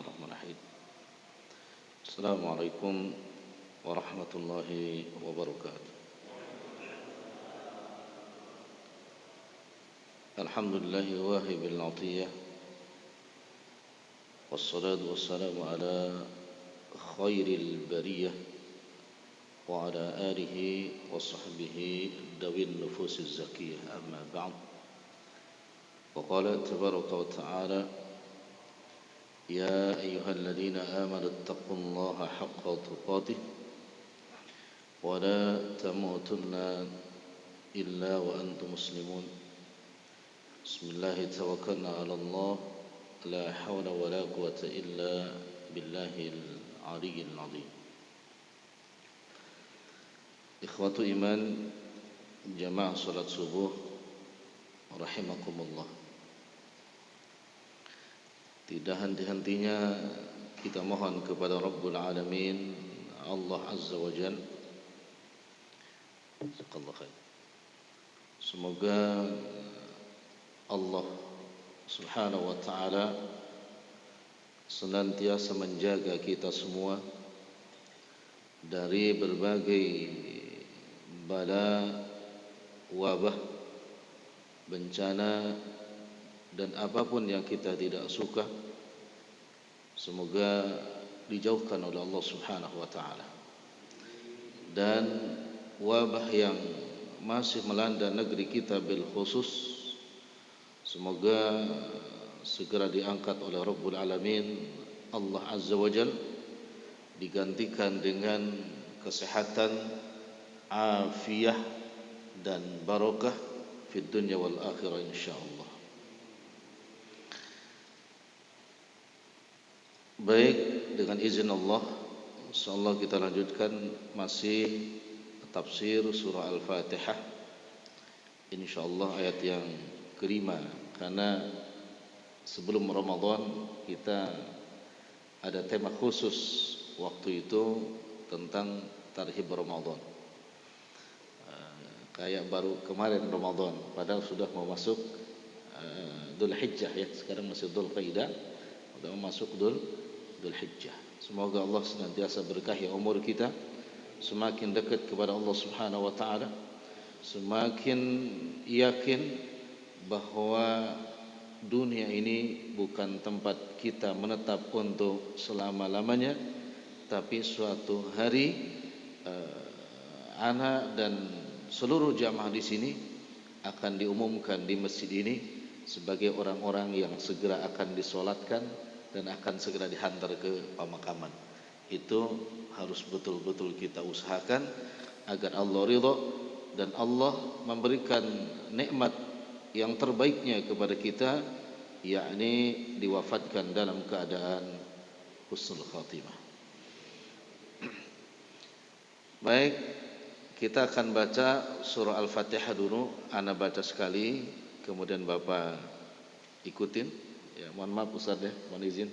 Bismillahirrahmanirrahim. Assalamualaikum warahmatullahi wabarakatuh. Alhamdulillahi wahibil atiyah, wassalatu wassalamu ala khairil bariyah wa ala alihi wa sahbihi dawin nufusiz zakiyah. Amma ba'd. Wa qala tabaraka wa ta'ala: يا أيها الذين آمنوا اتقوا الله حق تقاته ولا تموتن إلا وأنتم مسلمون بسم الله توكلنا على الله لا حول ولا قوة إلا بالله العلي العظيم. إخوة إيمان جماعة صلاة subuh rahimakumullah. Tidak henti-hentinya kita mohon kepada Rabbul Alamin, Allah Azza wa Jalla, semoga Allah Subhanahu wa Ta'ala senantiasa menjaga kita semua dari berbagai bala, wabah, bencana, dan apapun yang kita tidak suka, semoga dijauhkan oleh Allah Subhanahu wa Ta'ala. Dan wabah yang masih melanda negeri kita bil khusus, semoga segera diangkat oleh Rabbul Alamin, Allah Azza wa Jalla, digantikan dengan kesehatan, afiyah dan barakah fid dunya wal akhirah insyaallah. Baik, dengan izin Allah, insyaallah kita lanjutkan masih tafsir surah Al-Fatihah. Insyaallah ayat yang kelima, karena sebelum Ramadan kita ada tema khusus waktu itu tentang tarhib Ramadan. Kayak baru kemarin Ramadan, padahal sudah mau masuk Dhul Hijjah ya, sekarang masih Dhul Qaidah, sudah mau masuk Dhul Hijjah. Semoga Allah senantiasa berkahi umur kita, semakin dekat kepada Allah Subhanahu wa Ta'ala, semakin yakin bahwa dunia ini bukan tempat kita menetap untuk selama-lamanya, tapi suatu hari anak dan seluruh jamaah di sini akan diumumkan di masjid ini sebagai orang-orang yang segera akan disolatkan dan akan segera dihantar ke pemakaman. Itu harus betul-betul kita usahakan agar Allah ridha dan Allah memberikan nikmat yang terbaiknya kepada kita, yakni diwafatkan dalam keadaan husnul khatimah. Baik, kita akan baca surah Al-Fatihah dulu. Ana baca sekali, kemudian Bapak ikutin. Ya, mohon maaf Ustaz ya, mohon izin.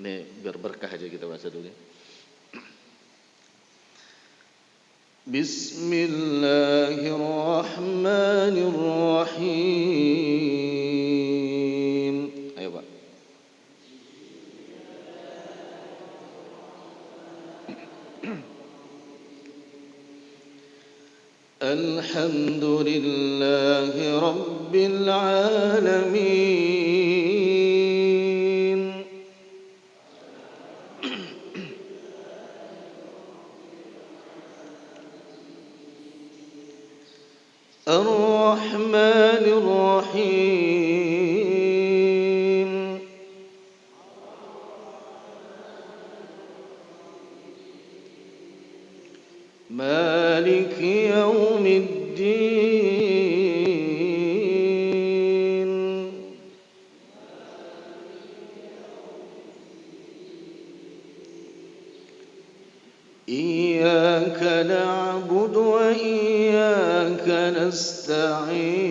Ini biar berkah aja kita baca dulu ya. Bismillahirrahmanirrahim. Ayo Pak. Alhamdulillahi Rabbil Alamin. Ar-Rahmanir Rahim. Maliki Yaumiddin. Iyyaka na'budu wa iyyaka nasta'in.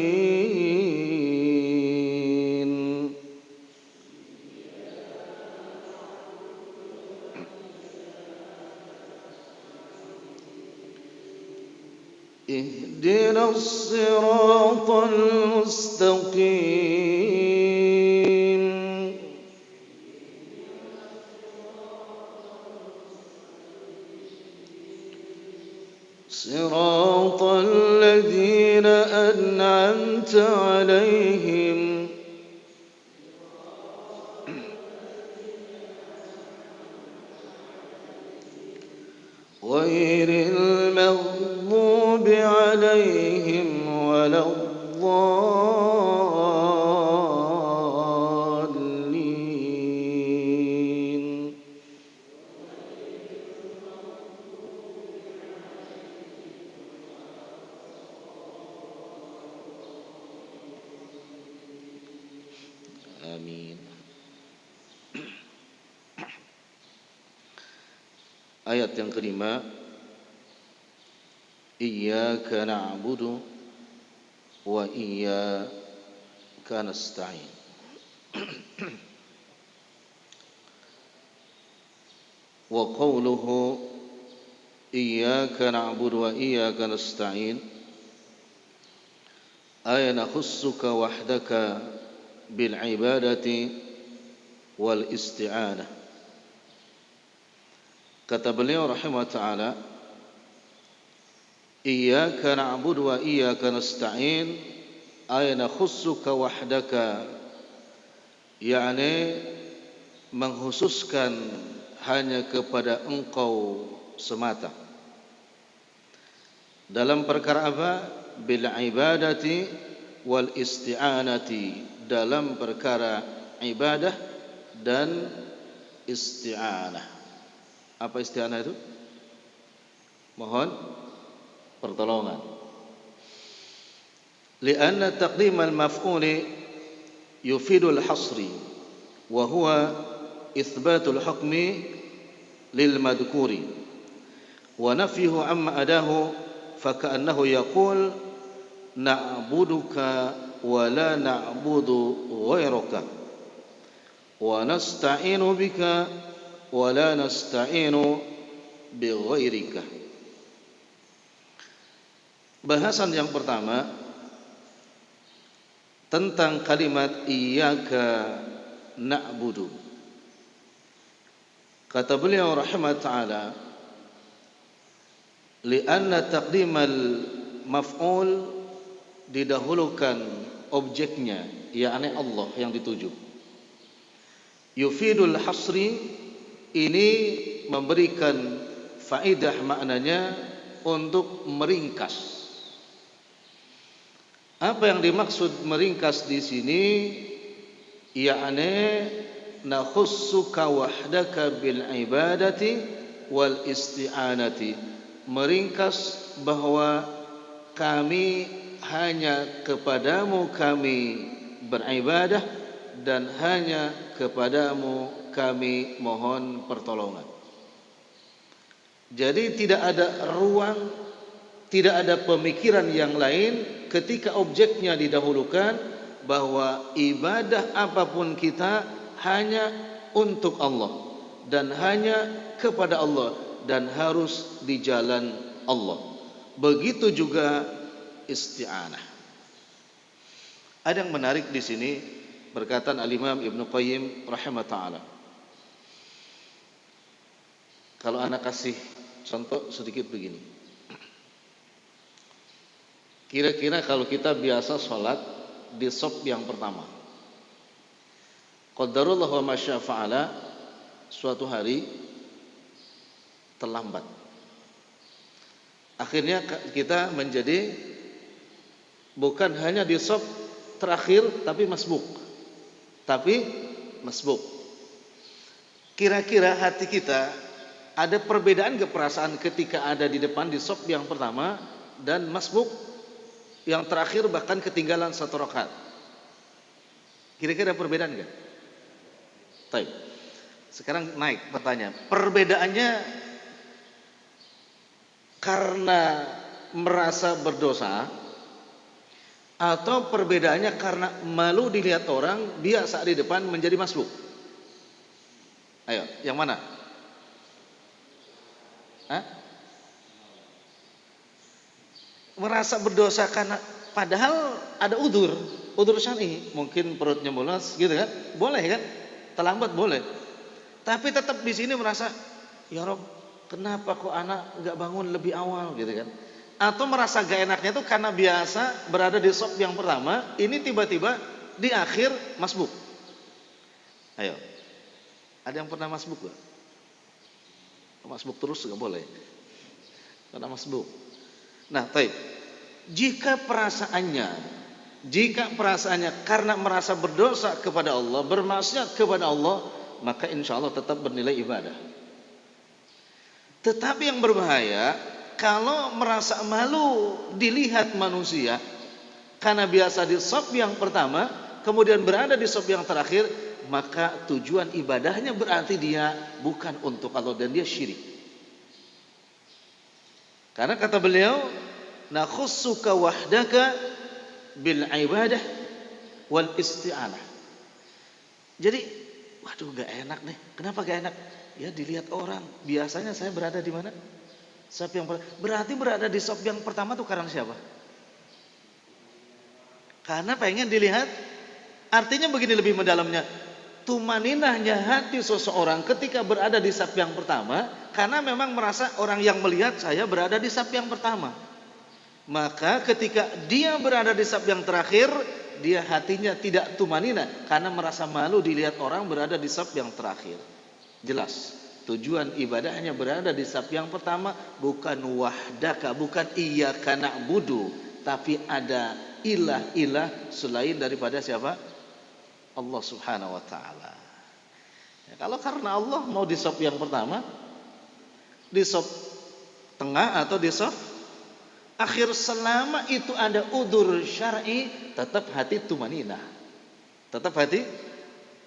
Ihdinas siratal mustaqim. صراط الذين أنعمت عليهم غير المغضوب عليهم ولا الضالين. Amin. Ayat yang kelima, Iyyaka na'budu wa iyyaka nasta'in. Wa qawluhu Iyyaka na'budu wa iyyaka nasta'in ay nakhussuka wahdaka bil ibadati wal isti'anah. Kata beliau rahimahullah ta'ala, Iyyaka na'budu wa iyyaka nasta'in ay nakhussuka wahdaka, yakni mengkhususkan hanya kepada engkau semata. Dalam perkara apa? Bil ibadati wal isti'anati, dalam perkara ibadah dan isti'anah. Apa isti'anah itu? Mohon pertolongan. Lianna taqdim al-maf'uli yufidu al-hasri wa huwa ithbatu al-hukmi lil madhkuri wa nafyuhu amma adahu faka'annahu yaqul na'buduka wa la na'budu ghairaka wa nasta'inu bika wa la nasta'inu bi ghairika. Bahasan yang pertama tentang kalimat Iyyaka na'budu. Kata beliau rahimahullah ta'ala, lianna taqdimal maf'ul, didahulukan objeknya, yakni Allah yang dituju. Yufidul hasri, ini memberikan faedah maknanya untuk meringkas. Apa yang dimaksud meringkas di sini? Yakni nakhussuka wahdaka bil ibadati wal isti'anati. Meringkas bahwa kami hanya kepadamu kami beribadah dan hanya kepadamu kami mohon pertolongan. Jadi tidak ada ruang, tidak ada pemikiran yang lain ketika objeknya didahulukan, bahwa ibadah apapun kita hanya untuk Allah dan hanya kepada Allah dan harus di jalan Allah. Begitu juga isti'anah. Ada yang menarik di sini, perkataan Al-Imam Ibnu Qayyim rahimahullah ta'ala. Kalau anak kasih contoh sedikit begini. Kira-kira kalau kita biasa sholat di shaf yang pertama, qadarullah wa masya fa'ala, suatu hari terlambat. Akhirnya kita menjadi bukan hanya di shaf terakhir tapi masbuk. Kira-kira hati kita ada perbedaan ke perasaan ketika ada di depan di shaf yang pertama dan masbuk yang terakhir, bahkan ketinggalan satu rakaat? Kira-kira perbedaan enggak? Baik. Sekarang naik pertanyaan. Perbedaannya karena merasa berdosa atau perbedaannya karena malu dilihat orang, dia saat di depan menjadi masbuk? Ayo, yang mana? Merasa berdosa karena padahal ada udzur syar'i, mungkin perutnya mulas gitu kan, boleh kan, terlambat boleh, tapi tetap di sini merasa, ya Rob, kenapa kok anak nggak bangun lebih awal gitu kan? Atau merasa gak enaknya itu karena biasa berada di sop yang pertama, ini tiba-tiba di akhir masbuk. Ayo, ada yang pernah masbuk gak? Masbuk terus nggak boleh, karena masbuk. Nah, taib. Jika perasaannya karena merasa berdosa kepada Allah, bermaksiat kepada Allah, maka insya Allah tetap bernilai ibadah. Tetapi yang berbahaya kalau merasa malu dilihat manusia karena biasa di shaf yang pertama, kemudian berada di shaf yang terakhir, maka tujuan ibadahnya berarti dia bukan untuk Allah dan dia syirik. Karena kata beliau, nakhussuka wahdaka bil ibadah wal isti'anah. Jadi, waduh gak enak nih. Kenapa gak enak? Ya dilihat orang. Biasanya saya berada di mana? Shaf yang berarti berada di shaf yang pertama tuh karena siapa? Karena pengen dilihat. Artinya begini lebih mendalamnya. Tumaninahnya hati seseorang ketika berada di shaf yang pertama, karena memang merasa orang yang melihat saya berada di shaf yang pertama. Maka ketika dia berada di shaf yang terakhir, dia hatinya tidak tumanina karena merasa malu dilihat orang berada di shaf yang terakhir. Jelas, tujuan ibadahnya berada di shaf yang pertama bukan wahdaka, bukan iyyaka na'budu, tapi ada ilah-ilah selain daripada siapa? Allah Subhanahu wa taala. Ya, kalau karena Allah mau di shaf yang pertama, di shaf tengah atau di shaf akhir, selama itu ada udzur syar'i, tetap hati tumaninah. Tetap hati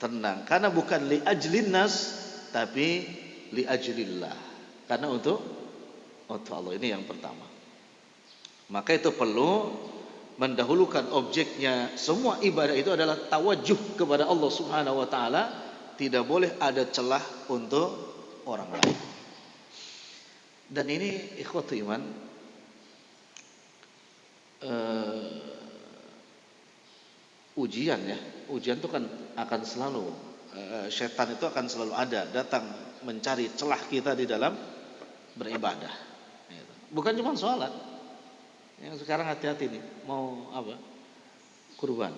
tenang karena bukan li ajlin nas tapi li ajlillah. Karena untuk Allah, ini yang pertama. Maka itu perlu mendahulukan objeknya. Semua ibadah itu adalah tawajuh kepada Allah Subhanahu wa taala, tidak boleh ada celah untuk orang lain. Dan ini ikhwatu iman, ujian ya. Ujian itu kan akan selalu, setan itu akan selalu ada, datang mencari celah kita di dalam beribadah. Bukan cuma sholat. Yang sekarang hati-hati nih, mau apa? Kurban.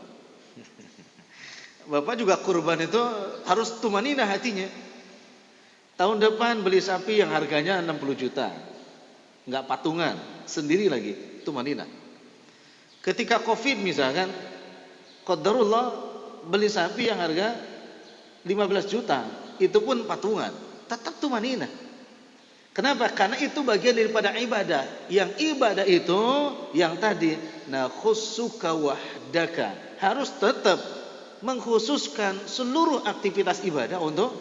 Bapak juga kurban itu harus tumaninah hatinya. Tahun depan beli sapi yang harganya 60 juta. Enggak patungan, sendiri lagi, tumaninah. Ketika Covid misalkan, qadarullah beli sapi yang harga 15 juta, itu pun patungan, tetap tumaninah. Kenapa? Karena itu bagian daripada ibadah. Yang ibadah itu yang tadi nakhussuka wahdaka, harus tetap mengkhususkan seluruh aktivitas ibadah untuk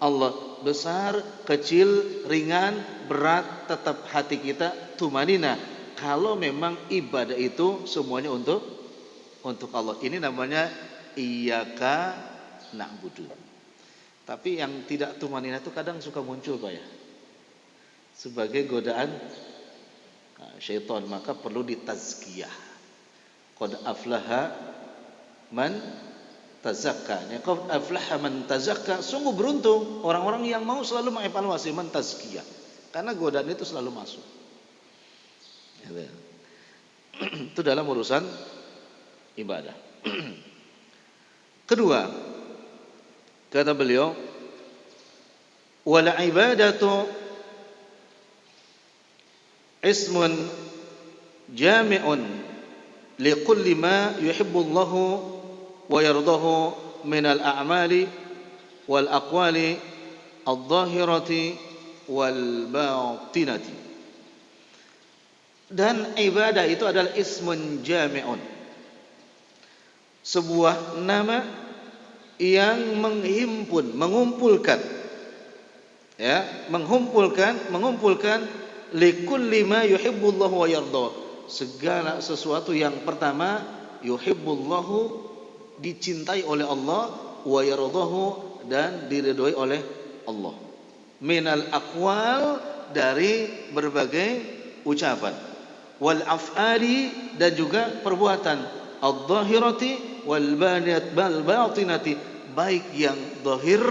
Allah. Besar, kecil, ringan, berat, tetap hati kita tumanina. Kalau memang ibadah itu semuanya untuk Allah. Ini namanya iyyaka na'budu. Tapi yang tidak tumanina itu kadang suka muncul, Pak ya, sebagai godaan syaitan. Maka perlu ditazkiyah. Qad aflaha man tazakka. Qad aflaha man tazakka. Sungguh beruntung orang-orang yang mau selalu mengevaluasi man tazkiyah, karena godaan itu selalu masuk. Itu dalam urusan ibadah. Kedua, kata beliau, wal ibadatu ismun jami'un likulli ma yuhibbullahu wa yardahu minal a'mali wal aqwali adh-dhahirati wal batinati. Dan ibadah itu adalah ismun jami'un, sebuah nama yang menghimpun, mengumpulkan, ya, mengumpulkan likulli ma yuhibbullahu wa yardah, segala sesuatu yang pertama yuhibbullahu, dicintai oleh Allah, wa yardahu, dan diridhoi oleh Allah, minal aqwal, dari berbagai ucapan, wal af'ali, dan juga perbuatan, adh-dhahirati wal batinati, baik yang zahir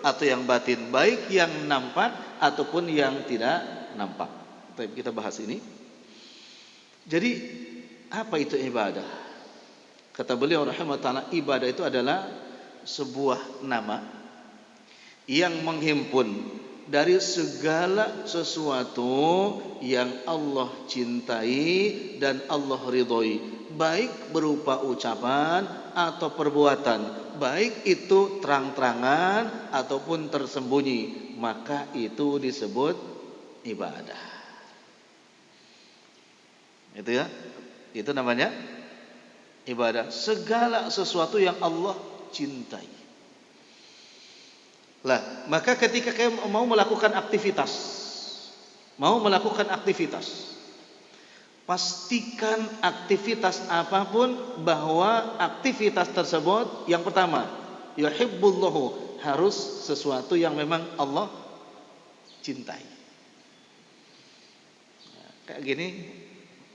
atau yang batin, baik yang nampak ataupun yang tidak nampak. Kita bahas ini. Jadi apa itu ibadah? Kata beliau rahimahullah, ibadah itu adalah sebuah nama yang menghimpun dari segala sesuatu yang Allah cintai dan Allah ridhoi, baik berupa ucapan atau perbuatan, baik itu terang-terangan ataupun tersembunyi, maka itu disebut ibadah. Itu ya, itu namanya ibadah. Segala sesuatu yang Allah cintai. Lah, maka ketika kamu mau melakukan aktivitas, pastikan aktivitas apapun bahwa aktivitas tersebut yang pertama, yuhibbullahu, harus sesuatu yang memang Allah cintai. Kayak gini,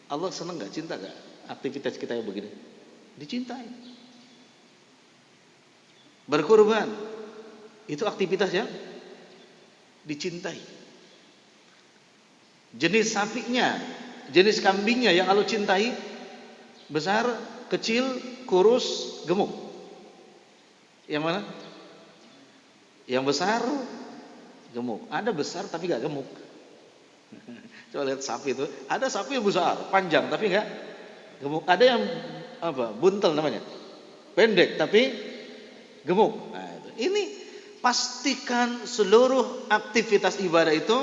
Allah senang gak, cinta gak aktivitas kita yang begini? Dicintai. Berkurban, itu aktivitas yang dicintai. Jenis sapinya, jenis kambingnya yang Allah cintai, besar, kecil, kurus, gemuk. Yang mana? Yang besar, gemuk. Ada besar tapi gak gemuk. Coba lihat sapi itu, ada sapi yang besar, panjang tapi gak gemuk. Ada yang buntel namanya, pendek tapi gemuk. Nah, itu. Ini pastikan seluruh aktivitas ibadah itu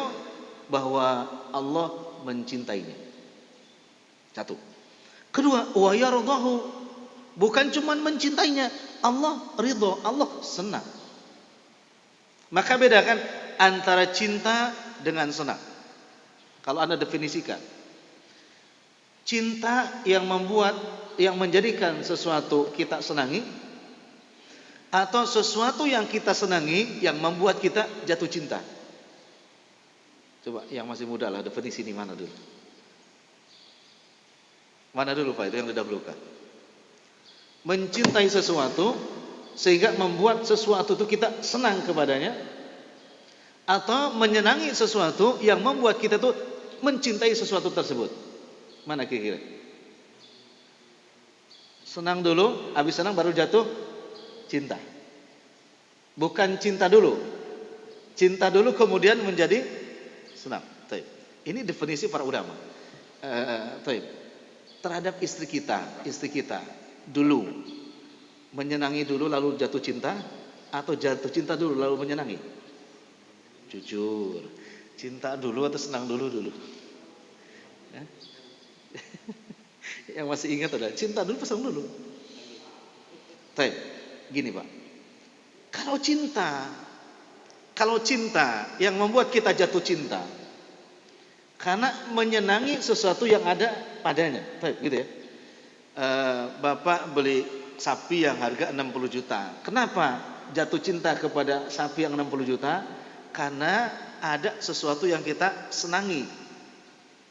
bahwa Allah mencintainya. Satu. Kedua, wa yardahu, bukan cuma mencintainya, Allah ridho, Allah senang. Maka bedakan antara cinta dengan senang. Kalau Anda definisikan, cinta yang menjadikan sesuatu kita senangi, atau sesuatu yang kita senangi yang membuat kita jatuh cinta. Coba yang masih muda lah, definisi ini mana dulu? Mana dulu Pak, itu yang didahulukan. Mencintai sesuatu sehingga membuat sesuatu itu kita senang kepadanya, atau menyenangi sesuatu yang membuat kita tuh mencintai sesuatu tersebut. Mana kira-kira? Senang dulu, habis senang baru jatuh cinta. Bukan cinta dulu. Cinta dulu kemudian menjadi senang. Ini definisi para ulama. Terhadap istri kita dulu menyenangi dulu lalu jatuh cinta, atau jatuh cinta dulu lalu menyenangi? Jujur, cinta dulu atau senang dulu? Yang masih ingat adalah cinta dulu, senang dulu. Gini Pak, kalau cinta yang membuat kita jatuh cinta karena menyenangi sesuatu yang ada padanya, gitu ya. Bapak beli sapi yang harga 60 juta. Kenapa jatuh cinta kepada sapi yang 60 juta? Karena ada sesuatu yang kita senangi,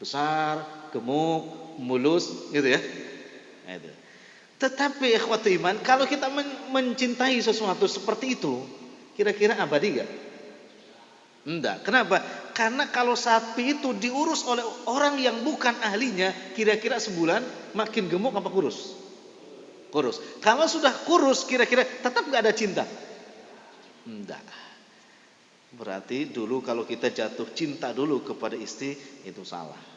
besar, gemuk, mulus, gitu ya. Nah, itu. Tetapi ikhwati iman, kalau kita mencintai sesuatu seperti itu, kira-kira abadi gak? Enggak. Kenapa? Karena kalau sapi itu diurus oleh orang yang bukan ahlinya, kira-kira sebulan makin gemuk apa kurus? Kurus. Kalau sudah kurus, kira-kira tetap gak ada cinta? Enggak. Berarti dulu kalau kita jatuh cinta dulu kepada istri, itu salah.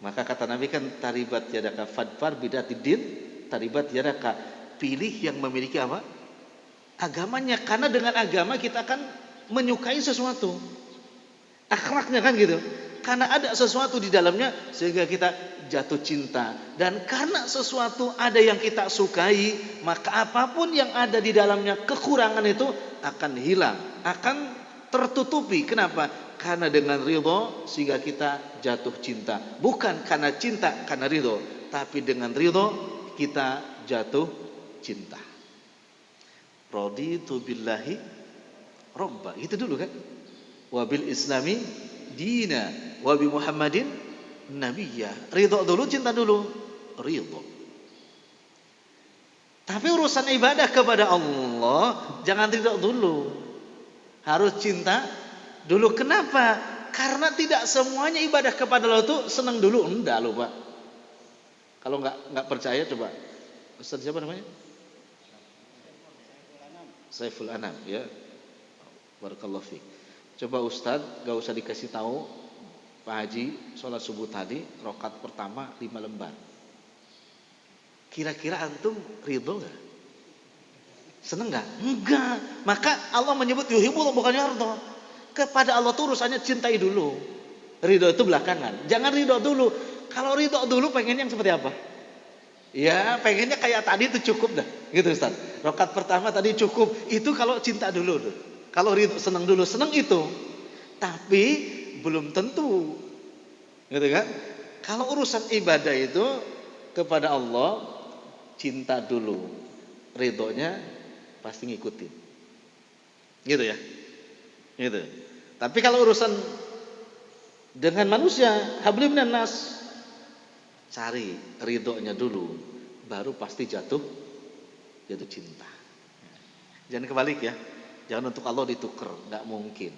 Maka kata Nabi kan, taribat yadaka fadfar bidatidin, taribat yadaka, pilih yang memiliki apa? Agamanya. Karena dengan agama kita akan menyukai sesuatu, akhlaknya kan gitu. Karena ada sesuatu di dalamnya sehingga kita jatuh cinta. Dan karena sesuatu ada yang kita sukai, maka apapun yang ada di dalamnya, kekurangan itu akan hilang, akan tertutupi. Kenapa? Karena dengan ridho sehingga kita jatuh cinta. Bukan karena cinta karena ridho, tapi dengan ridho kita jatuh cinta. Raditu billahi robba, itu dulu kan. Wabil islami dina, wabi Muhammadin nabiyya. Ridho dulu, cinta dulu. Ridho. Tapi urusan ibadah kepada Allah jangan ridho dulu. Harus cinta dulu. Kenapa? Karena tidak semuanya ibadah kepada Allah itu senang dulu. Enggak loh Pak. Kalau nggak percaya coba. Ustaz siapa namanya? Saiful Anam ya. Barakallahu fiik. Coba Ustaz gak usah dikasih tahu Pak Haji sholat subuh tadi rakaat pertama 5 lembar. Kira-kira antum ridho gak? Seneng gak? Enggak. Maka Allah menyebut yuhibbullah bukan yardo. Kepada Allah tuh urusannya cintai dulu. Ridho itu belakangan. Jangan ridho dulu. Kalau ridho dulu pengen yang seperti apa? Ya pengennya kayak tadi itu cukup dah. Gitu Ustaz. Rakaat pertama tadi cukup. Itu kalau cinta dulu. Kalau ridho seneng dulu. Seneng itu. Tapi belum tentu. Gitu kan? Kalau urusan ibadah itu kepada Allah cinta dulu, ridhonya pasti ngikutin, gitu ya, gitu. Tapi kalau urusan dengan manusia, hablum minan nas, cari ridhonya dulu, baru pasti jatuh cinta. Jangan kebalik ya, jangan untuk Allah ditukar, nggak mungkin.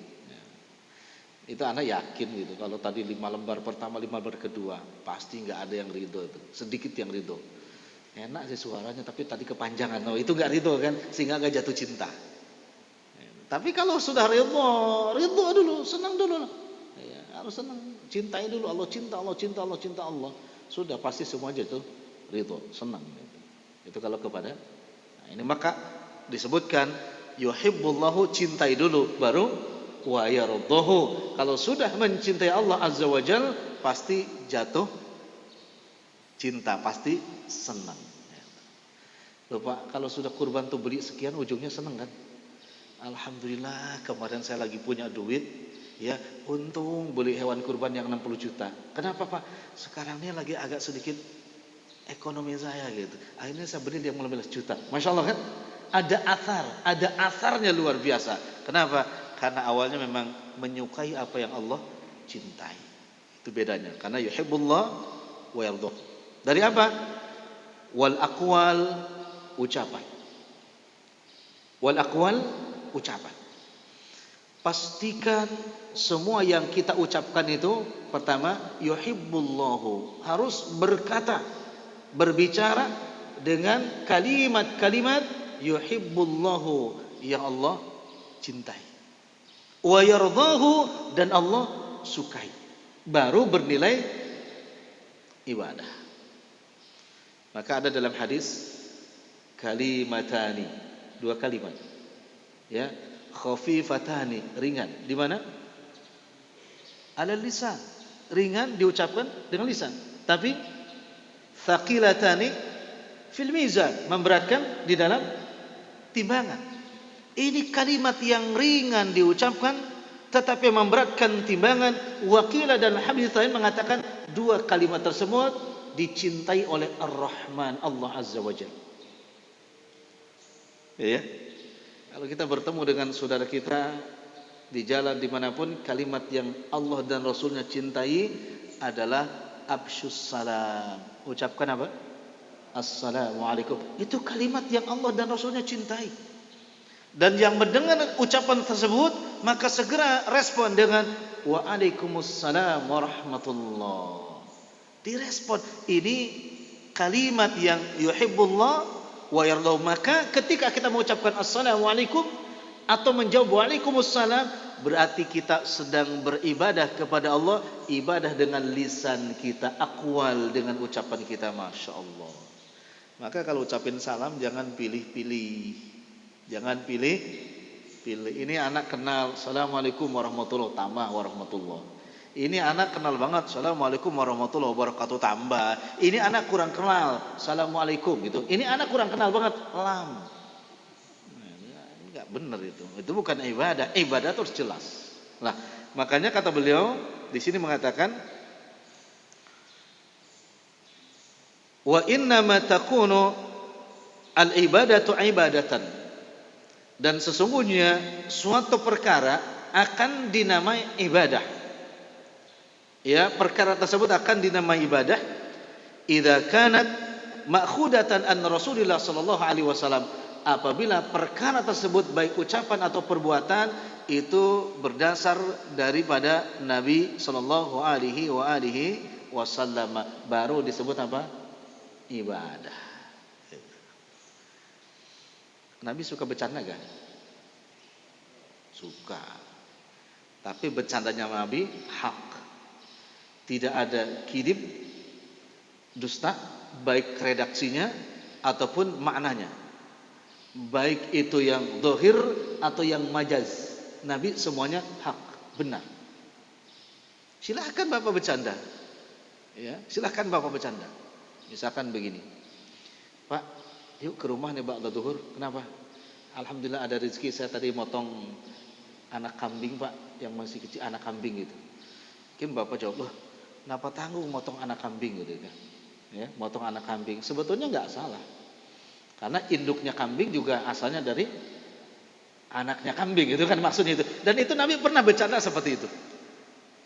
Itu anak yakin gitu. Kalau tadi 5 lembar pertama, 5 lembar kedua, pasti nggak ada yang ridho itu, sedikit yang ridho. Enak sih suaranya tapi tadi kepanjangan. Oh, itu gak ridho kan, sehingga gak jatuh cinta. Tapi kalau sudah ridho dulu, senang dulu. Ya, harus senang, cintai dulu. Allah cinta, Allah cinta, Allah cinta Allah. Sudah pasti semua jatuh ridho, senang. Itu kalau kepada. Nah, ini maka disebutkan yuhibbullahu, cintai dulu, baru wa yardahu. Kalau sudah mencintai Allah Azza wa Jal, pasti jatuh cinta, pasti senang. Loh Pak, kalau sudah kurban tuh beli sekian ujungnya seneng kan? Alhamdulillah kemarin saya lagi punya duit, ya untung beli hewan kurban yang 60 juta. Kenapa Pak? Sekarang ini lagi agak sedikit ekonomi saya gitu. Akhirnya saya beli yang 15 juta. Masya Allah kan? Ada asarnya luar biasa. Kenapa? Karena awalnya memang menyukai apa yang Allah cintai. Itu bedanya. Karena yuhibbullah wa yardha. Dari apa? Wal aqwal, ucapan. Wal aqwal, ucapan. Pastikan semua yang kita ucapkan itu pertama yuhibbullahu, harus berkata, berbicara dengan kalimat-kalimat yuhibbullahu, yang Allah cintai. Wa yardahu, dan Allah sukai. Baru bernilai ibadah. Maka ada dalam hadis kalimatani, 2 kalimat. Ya, khafifatani, ringan. Di mana? Alal lisan. Ringan diucapkan dengan lisan. Tapi thaqilatani fil mizan, memberatkan di dalam timbangan. Ini kalimat yang ringan diucapkan tetapi memberatkan timbangan. Waqila dan hadis lain mengatakan 2 kalimat tersebut dicintai oleh Ar-Rahman, Allah Azza wa Jalla. Ya. Kalau kita bertemu dengan saudara kita di jalan dimanapun, kalimat yang Allah dan Rasulnya cintai adalah absyus salam. Ucapkan apa? Assalamualaikum. Itu kalimat yang Allah dan Rasulnya cintai. Dan yang mendengar ucapan tersebut maka segera respon dengan waalaikumsalam warahmatullah. Direspon, ini kalimat yang yuhibbullah wa yardahu. Maka ketika kita mengucapkan assalamualaikum atau menjawab waalaikumsalam, berarti kita sedang beribadah kepada Allah. Ibadah dengan lisan kita, aqwal dengan ucapan kita. Masya Allah. Maka kalau ucapin salam jangan pilih-pilih. Jangan pilih-pilih. Ini anak kenal, assalamualaikum warahmatullahi wabarakatuh, tambah warahmatullah. Ini anak kenal banget, assalamualaikum warahmatullahi wabarakatuh, tambah. Ini anak kurang kenal, assalamualaikum gitu. Ini anak kurang kenal banget, lam. Ini nggak benar itu. Itu bukan ibadah. Ibadah terus jelas. Lah, makanya kata beliau di sini mengatakan, wa inna ma takunu al ibadatu ibadatan. Dan sesungguhnya suatu perkara akan dinamai ibadah. Ya, perkara tersebut akan dinamai ibadah idza kanat ma'khudatan an Rasulillah sallallahu alaihi wasallam, apabila perkara tersebut baik ucapan atau perbuatan itu berdasar daripada Nabi sallallahu alaihi wasallam, baru disebut apa? Ibadah. Nabi suka bercanda kan? Suka. Tapi bercandanya Nabi hak. Tidak ada kidib, dusta, baik redaksinya ataupun maknanya. Baik itu yang zahir atau yang majaz. Nabi semuanya hak, benar. Silahkan Bapak bercanda. Ya, silahkan Bapak bercanda. Misalkan begini. Pak, yuk ke rumah nih ba'da zuhur. Kenapa? Alhamdulillah ada rezeki, saya tadi motong anak kambing Pak, yang masih kecil, anak kambing gitu. Mungkin Bapak jawab, loh kenapa tanggung motong anak kambing gitu kan? Ya, motong anak kambing. Sebetulnya nggak salah. Karena induknya kambing juga asalnya dari anaknya kambing, itu kan maksudnya itu. Dan itu Nabi pernah bercanda seperti itu.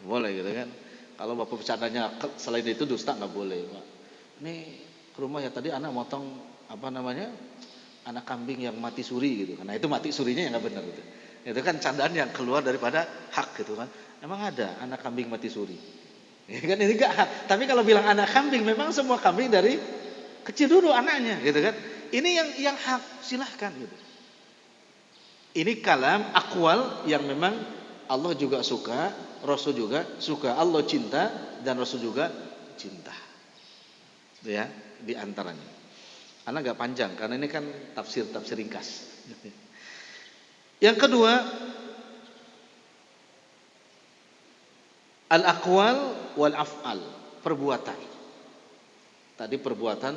Boleh gitu kan? Kalau Bapak bercandanya selain itu dusta nggak boleh Pak. Ini ke rumah ya, tadi anak motong apa namanya, anak kambing yang mati suri gitu. Karena itu mati surinya yang nggak benar gitu. Itu kan candaan yang keluar daripada hak gitu kan. Emang ada anak kambing mati suri? Ya kan ini enggak hak. Tapi kalau bilang anak kambing, memang semua kambing dari kecil dulu anaknya gitu kan. Ini yang hak, silahkan gitu. Ini kalam akwal yang memang Allah juga suka, Rasul juga suka. Allah cinta dan Rasul juga cinta. Itu ya, di antaranya. Karena enggak panjang, karena ini kan tafsir ringkas. Yang kedua, al-aqwal wal af'al, perbuatan. Tadi perbuatan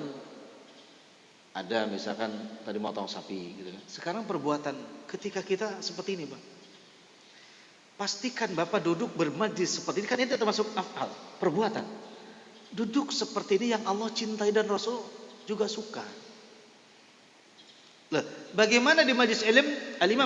ada misalkan tadi motong sapi gitu kan. Sekarang perbuatan ketika kita seperti ini, Pak. Pastikan Bapak duduk bermajlis seperti ini, kan itu termasuk af'al, perbuatan. Duduk seperti ini yang Allah cintai dan Rasul juga suka. Loh, bagaimana di majlis ilmu? Al-Imam